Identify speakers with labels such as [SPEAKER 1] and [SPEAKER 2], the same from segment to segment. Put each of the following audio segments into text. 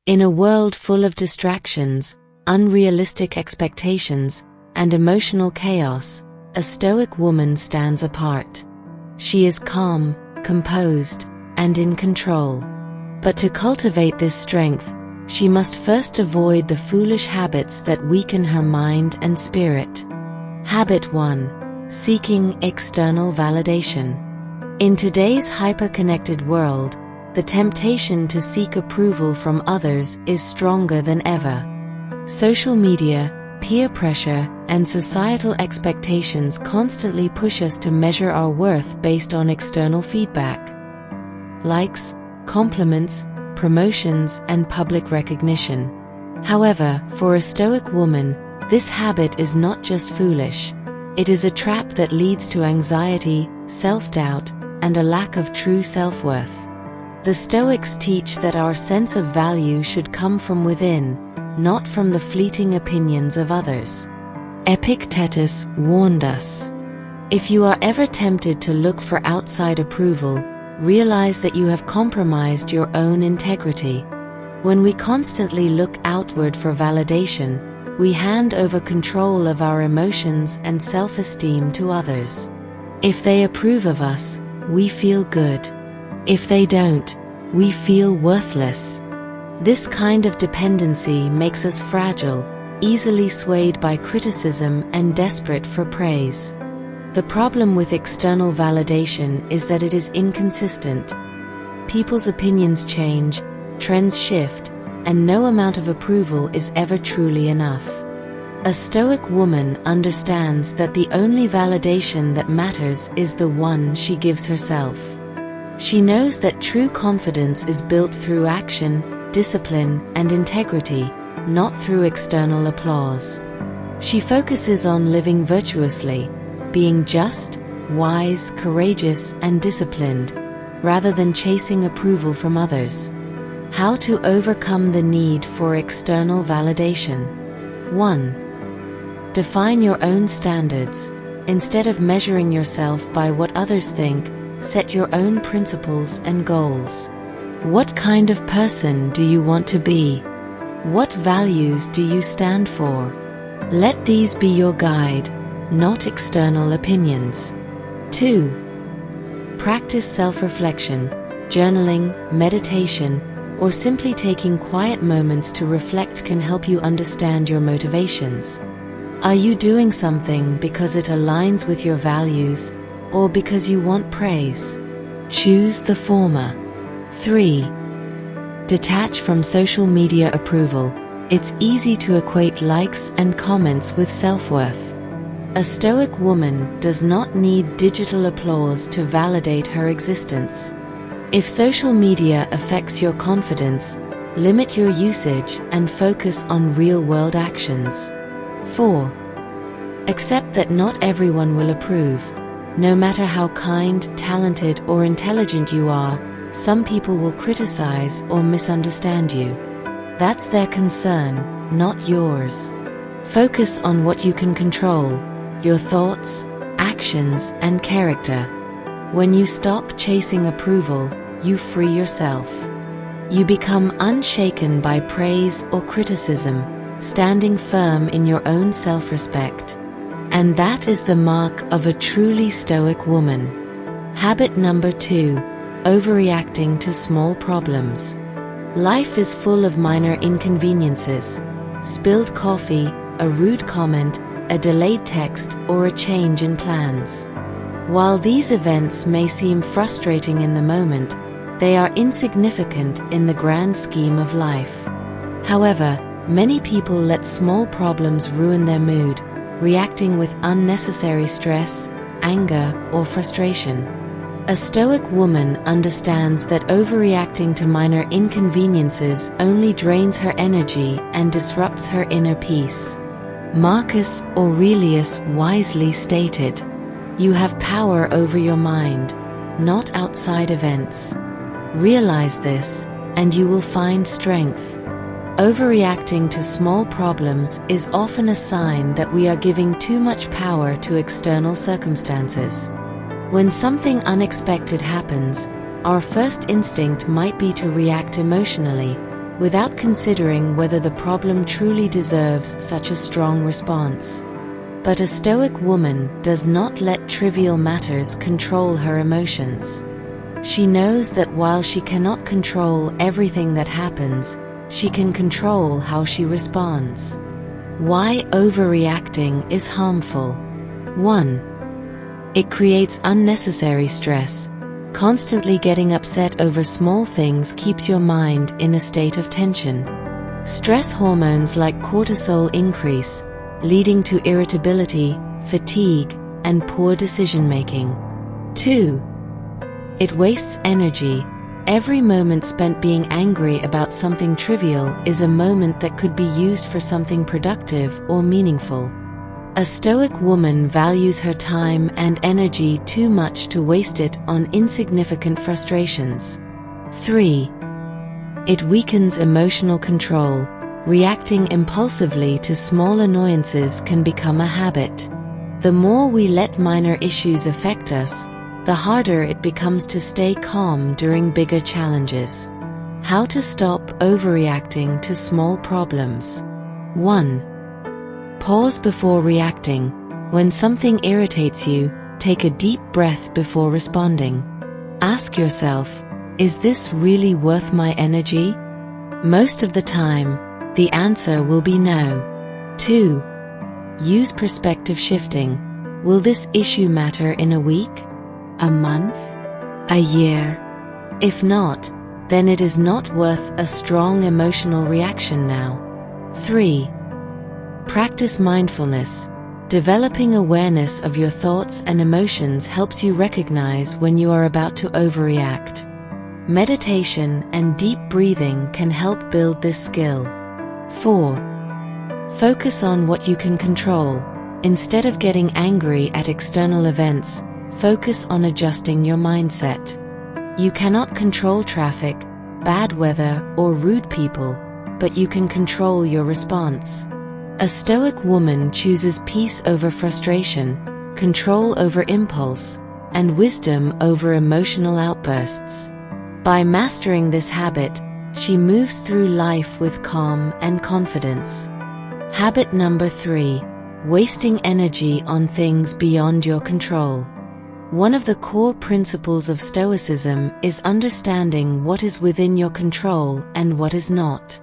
[SPEAKER 1] In a world full of distractions, unrealistic expectations, and emotional chaos, a Stoic woman stands apart. She is calm, composed, and in control. But to cultivate this strength, she must first avoid the foolish habits that weaken her mind and spirit. Habit 1. Seeking external validation. In today's hyper-connected world, the temptation to seek approval from others is stronger than ever. Social media, peer pressure, and societal expectations constantly push us to measure our worth based on external feedback. Likes, compliments, promotions, and public recognition. However, for a Stoic woman, this habit is not just foolish. It is a trap that leads to anxiety, self-doubt, and a lack of true self-worth. The Stoics teach that our sense of value should come from within, not from the fleeting opinions of others. Epictetus warned us, "If you are ever tempted to look for outside approval, realize that you have compromised your own integrity." When we constantly look outward for validation, we hand over control of our emotions and self-esteem to others. If they approve of us, we feel good. If they don't, we feel worthless. This kind of dependency makes us fragile, easily swayed by criticism and desperate for praise. The problem with external validation is that it is inconsistent. People's opinions change, trends shift, and no amount of approval is ever truly enough. A Stoic woman understands that the only validation that matters is the one she gives herself. She knows that true confidence is built through action, discipline, and integrity, not through external applause. She focuses on living virtuously, being just, wise, courageous, and disciplined, rather than chasing approval from others. How to overcome the need for external validation. 1. Define your own standards. Instead of measuring yourself by what others think, set your own principles and goals. What kind of person do you want to be? What values do you stand for? Let these be your guide, not external opinions. 2. Practice self-reflection. Journaling, meditation, or simply taking quiet moments to reflect can help you understand your motivations. Are you doing something because it aligns with your values, or because you want praise? Choose the former. 3. Detach from social media approval. It's easy to equate likes and comments with self-worth. A Stoic woman does not need digital applause to validate her existence. If social media affects your confidence, limit your usage and focus on real-world actions. 4. Accept that not everyone will approve. No matter how kind, talented, or intelligent you are, some people will criticize or misunderstand you. That's their concern, not yours. Focus on what you can control: your thoughts, actions, and character. When you stop chasing approval, you free yourself. You become unshaken by praise or criticism, standing firm in your own self-respect. And that is the mark of a truly Stoic woman. Habit number 2. Overreacting to small problems. Life is full of minor inconveniences. Spilled coffee, a rude comment, a delayed text, or a change in plans. While these events may seem frustrating in the moment, they are insignificant in the grand scheme of life. However, many people let small problems ruin their mood, reacting with unnecessary stress, anger, or frustration. A Stoic woman understands that overreacting to minor inconveniences only drains her energy and disrupts her inner peace. Marcus Aurelius wisely stated, "You have power over your mind, not outside events." Realize this, and you will find strength. Overreacting to small problems is often a sign that we are giving too much power to external circumstances. When something unexpected happens, our first instinct might be to react emotionally, without considering whether the problem truly deserves such a strong response. But a Stoic woman does not let trivial matters control her emotions. She knows that while she cannot control everything that happens, she can control how she responds. Why overreacting is harmful. 1. It creates unnecessary stress. Constantly getting upset over small things keeps your mind in a state of tension. Stress hormones like cortisol increase, leading to irritability, fatigue, and poor decision-making. 2. It wastes energy. Every moment spent being angry about something trivial is a moment that could be used for something productive or meaningful. A Stoic woman values her time and energy too much to waste it on insignificant frustrations. 3. It weakens emotional control. Reacting impulsively to small annoyances can become a habit. The more we let minor issues affect us, the harder it becomes to stay calm during bigger challenges. How to stop overreacting to small problems. 1. Pause before reacting. When something irritates you, take a deep breath before responding. Ask yourself, is this really worth my energy? Most of the time, the answer will be no. 2. Use perspective shifting. Will this issue matter in a week? A month? A year? If not, then it is not worth a strong emotional reaction now. 3. Practice mindfulness. Developing awareness of your thoughts and emotions helps you recognize when you are about to overreact. Meditation and deep breathing can help build this skill. 4. Focus on what you can control. Instead of getting angry at external events, focus on adjusting your mindset. You cannot control traffic, bad weather, or rude people, but you can control your response. A Stoic woman chooses peace over frustration, control over impulse, and wisdom over emotional outbursts. By mastering this habit, she moves through life with calm and confidence. Habit number 3. Wasting energy on things beyond your control. One of the core principles of Stoicism is understanding what is within your control and what is not.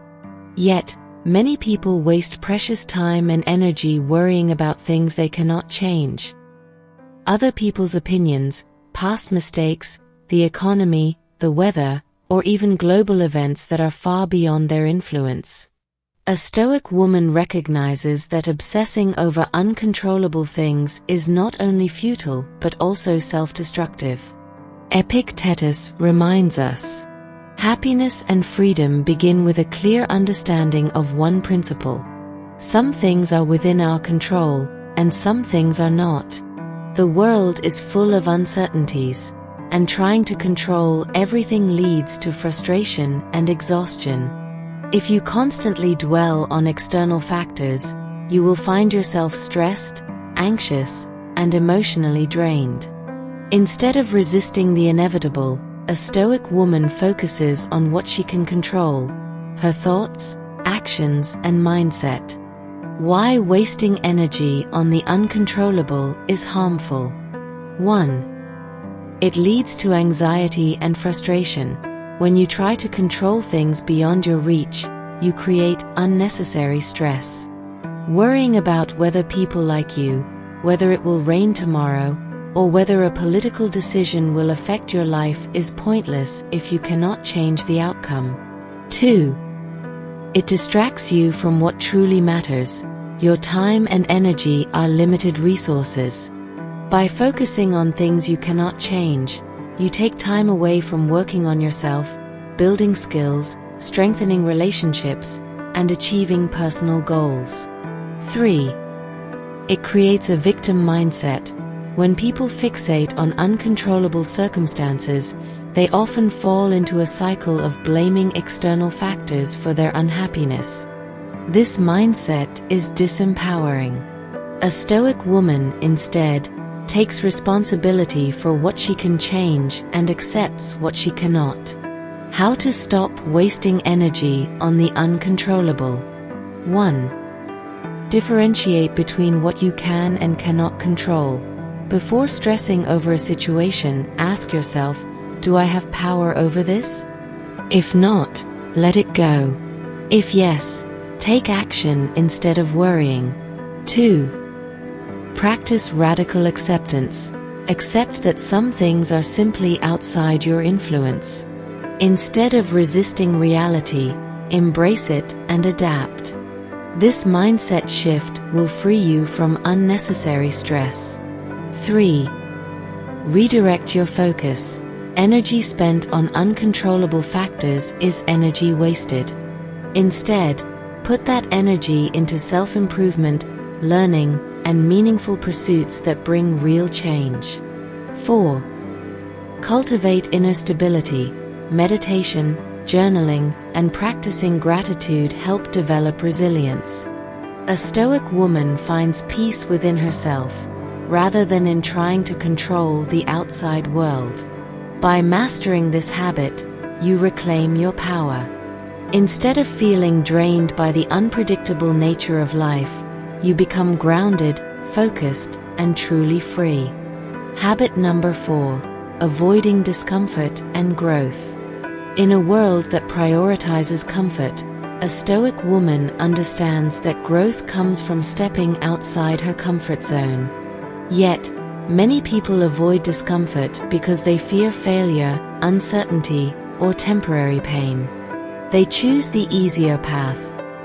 [SPEAKER 1] Yet, many people waste precious time and energy worrying about things they cannot change. Other people's opinions, past mistakes, the economy, the weather, or even global events that are far beyond their influence. A Stoic woman recognizes that obsessing over uncontrollable things is not only futile but also self-destructive. Epictetus reminds us, happiness and freedom begin with a clear understanding of one principle. Some things are within our control, and some things are not. The world is full of uncertainties, and trying to control everything leads to frustration and exhaustion. If you constantly dwell on external factors, you will find yourself stressed, anxious, and emotionally drained. Instead of resisting the inevitable, a Stoic woman focuses on what she can control: her thoughts, actions, and mindset. Why wasting energy on the uncontrollable is harmful. 1. It leads to anxiety and frustration. When you try to control things beyond your reach, you create unnecessary stress. Worrying about whether people like you, whether it will rain tomorrow, or whether a political decision will affect your life is pointless if you cannot change the outcome. 2. It distracts you from what truly matters. Your time and energy are limited resources. By focusing on things you cannot change, you take time away from working on yourself, building skills, strengthening relationships, and achieving personal goals. 3. It creates a victim mindset. When people fixate on uncontrollable circumstances, they often fall into a cycle of blaming external factors for their unhappiness. This mindset is disempowering. A Stoic woman, instead, takes responsibility for what she can change and accepts what she cannot. How to stop wasting energy on the uncontrollable. 1. Differentiate between what you can and cannot control. Before stressing over a situation, ask yourself, do I have power over this? If not, let it go. If yes, take action instead of worrying. 2. Practice radical acceptance. Accept that some things are simply outside your influence. Instead of resisting reality, embrace it and adapt. This mindset shift will free you from unnecessary stress. 3. Redirect your focus. Energy spent on uncontrollable factors is energy wasted. Instead, put that energy into self-improvement, learning, and meaningful pursuits that bring real change. 4. Cultivate inner stability. Meditation, journaling, and practicing gratitude help develop resilience. A Stoic woman finds peace within herself, rather than in trying to control the outside world. By mastering this habit, you reclaim your power. Instead of feeling drained by the unpredictable nature of life, you become grounded, focused, and truly free. Habit number 4. Avoiding discomfort and growth. In a world that prioritizes comfort, a Stoic woman understands that growth comes from stepping outside her comfort zone. Yet, many people avoid discomfort because they fear failure, uncertainty, or temporary pain. They choose the easier path,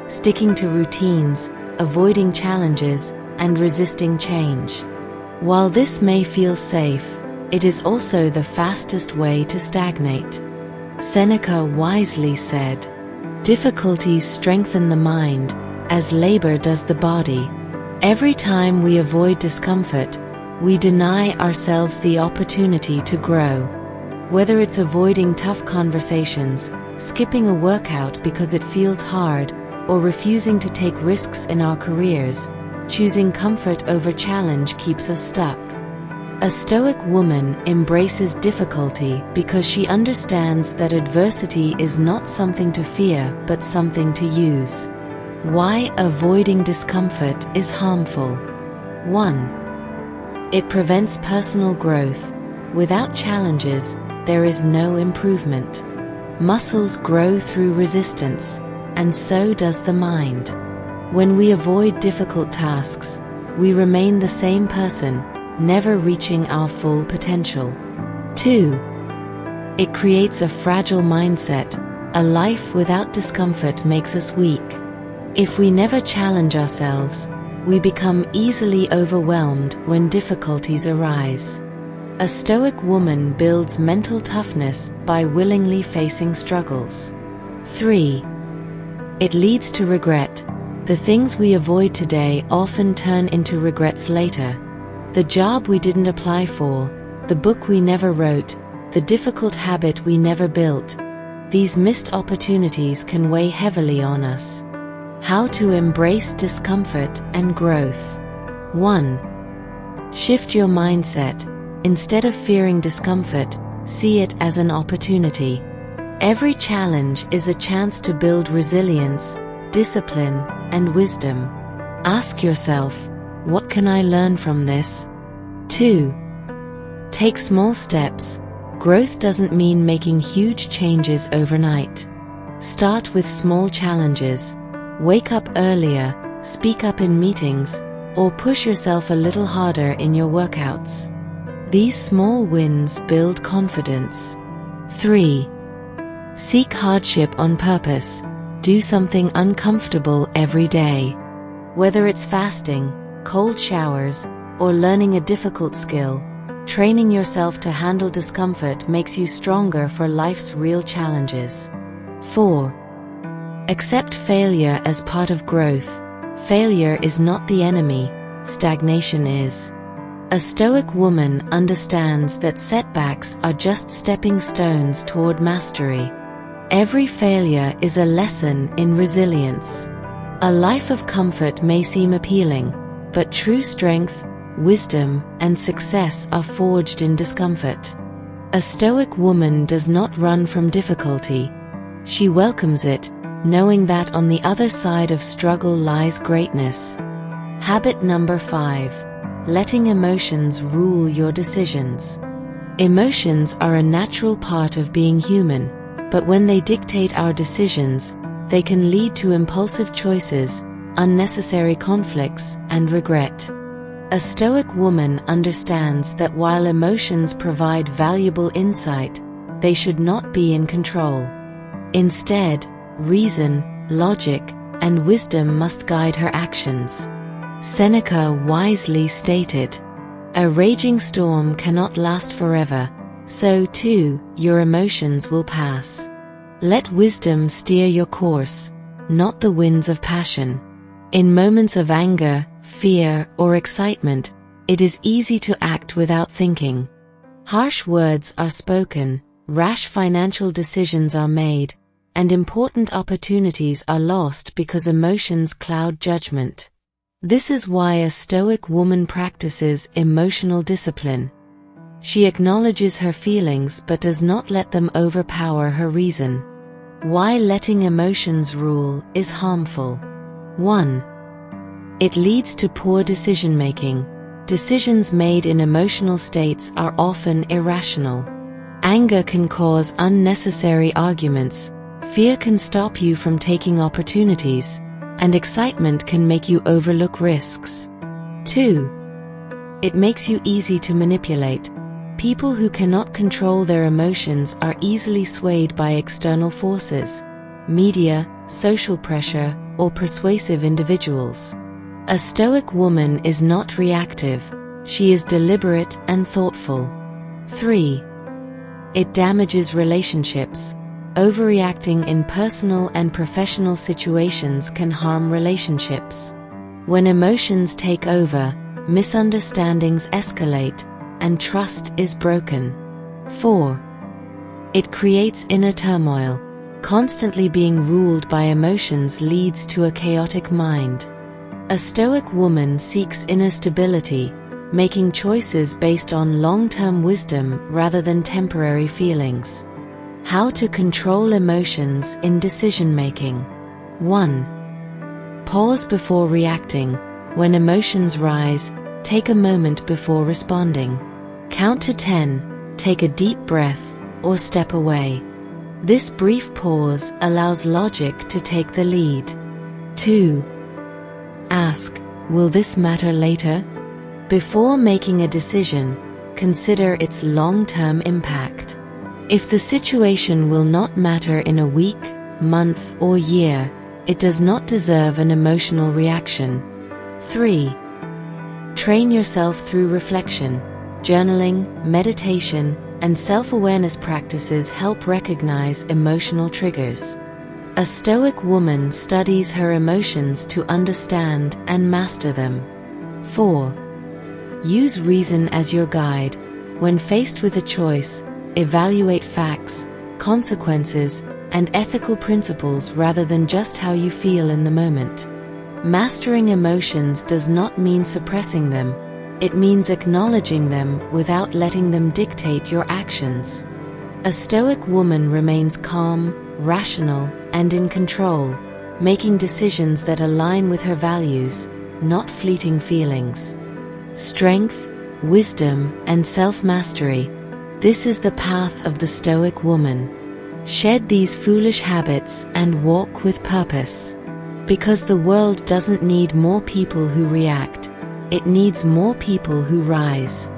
[SPEAKER 1] sticking to routines, avoiding challenges, and resisting change. While this may feel safe, it is also the fastest way to stagnate. Seneca wisely said, "Difficulties strengthen the mind, as labor does the body." Every time we avoid discomfort, we deny ourselves the opportunity to grow. Whether it's avoiding tough conversations, skipping a workout because it feels hard, or refusing to take risks in our careers, choosing comfort over challenge keeps us stuck. A Stoic woman embraces difficulty because she understands that adversity is not something to fear but something to use. Why avoiding discomfort is harmful. 1. It prevents personal growth. Without challenges, there is no improvement. Muscles grow through resistance, and so does the mind. When we avoid difficult tasks, we remain the same person, never reaching our full potential. 2. It creates a fragile mindset. A life without discomfort makes us weak. If we never challenge ourselves, we become easily overwhelmed when difficulties arise. A Stoic woman builds mental toughness by willingly facing struggles. 3. It leads to regret. The things we avoid today often turn into regrets later. The job we didn't apply for, the book we never wrote, the difficult habit we never built. These missed opportunities can weigh heavily on us. How to embrace discomfort and growth. 1. Shift your mindset. Instead of fearing discomfort, see it as an opportunity. Every challenge is a chance to build resilience, discipline, and wisdom. Ask yourself, what can I learn from this? 2. Take small steps. Growth doesn't mean making huge changes overnight. Start with small challenges. Wake up earlier, speak up in meetings, or push yourself a little harder in your workouts. These small wins build confidence. 3. Seek hardship on purpose. Do something uncomfortable every day. Whether it's fasting, cold showers, or learning a difficult skill, training yourself to handle discomfort makes you stronger for life's real challenges. 4. Accept failure as part of growth. Failure is not the enemy, stagnation is. A Stoic woman understands that setbacks are just stepping stones toward mastery. Every failure is a lesson in resilience. A life of comfort may seem appealing, but true strength, wisdom, and success are forged in discomfort. A Stoic woman does not run from difficulty. She welcomes it, knowing that on the other side of struggle lies greatness. Habit number 5. Letting emotions rule your decisions. Emotions are a natural part of being human, but when they dictate our decisions, they can lead to impulsive choices, unnecessary conflicts, and regret. A Stoic woman understands that while emotions provide valuable insight, they should not be in control. Instead, reason, logic, and wisdom must guide her actions. Seneca wisely stated, "A raging storm cannot last forever, so too, your emotions will pass. Let wisdom steer your course, not the winds of passion." In moments of anger, fear, or excitement, it is easy to act without thinking. Harsh words are spoken, rash financial decisions are made, and important opportunities are lost because emotions cloud judgment. This is why a Stoic woman practices emotional discipline. She acknowledges her feelings but does not let them overpower her reason. Why letting emotions rule is harmful. 1. It leads to poor decision-making. Decisions made in emotional states are often irrational. Anger can cause unnecessary arguments, fear can stop you from taking opportunities, and excitement can make you overlook risks. 2. It makes you easy to manipulate. People who cannot control their emotions are easily swayed by external forces, media, social pressure, or persuasive individuals. A Stoic woman is not reactive, she is deliberate and thoughtful. 3. It damages relationships. Overreacting in personal and professional situations can harm relationships. When emotions take over, misunderstandings escalate, and trust is broken. 4. It creates inner turmoil. Constantly being ruled by emotions leads to a chaotic mind. A Stoic woman seeks inner stability, making choices based on long-term wisdom rather than temporary feelings. How to control emotions in decision-making. 1. Pause before reacting. When emotions rise, take a moment before responding. Count to 10, take a deep breath, or step away. This brief pause allows logic to take the lead. 2. Ask, will this matter later? Before making a decision, consider its long-term impact. If the situation will not matter in a week, month, or year, it does not deserve an emotional reaction. 3. Train yourself through reflection. Journaling, meditation, and self-awareness practices help recognize emotional triggers. A Stoic woman studies her emotions to understand and master them. 4. Use reason as your guide. When faced with a choice, evaluate facts, consequences, and ethical principles rather than just how you feel in the moment. Mastering emotions does not mean suppressing them. It means acknowledging them without letting them dictate your actions. A Stoic woman remains calm, rational, and in control, making decisions that align with her values, not fleeting feelings. Strength, wisdom, and self-mastery. This is the path of the Stoic woman. Shed these foolish habits and walk with purpose. Because the world doesn't need more people who react. It needs more people who rise.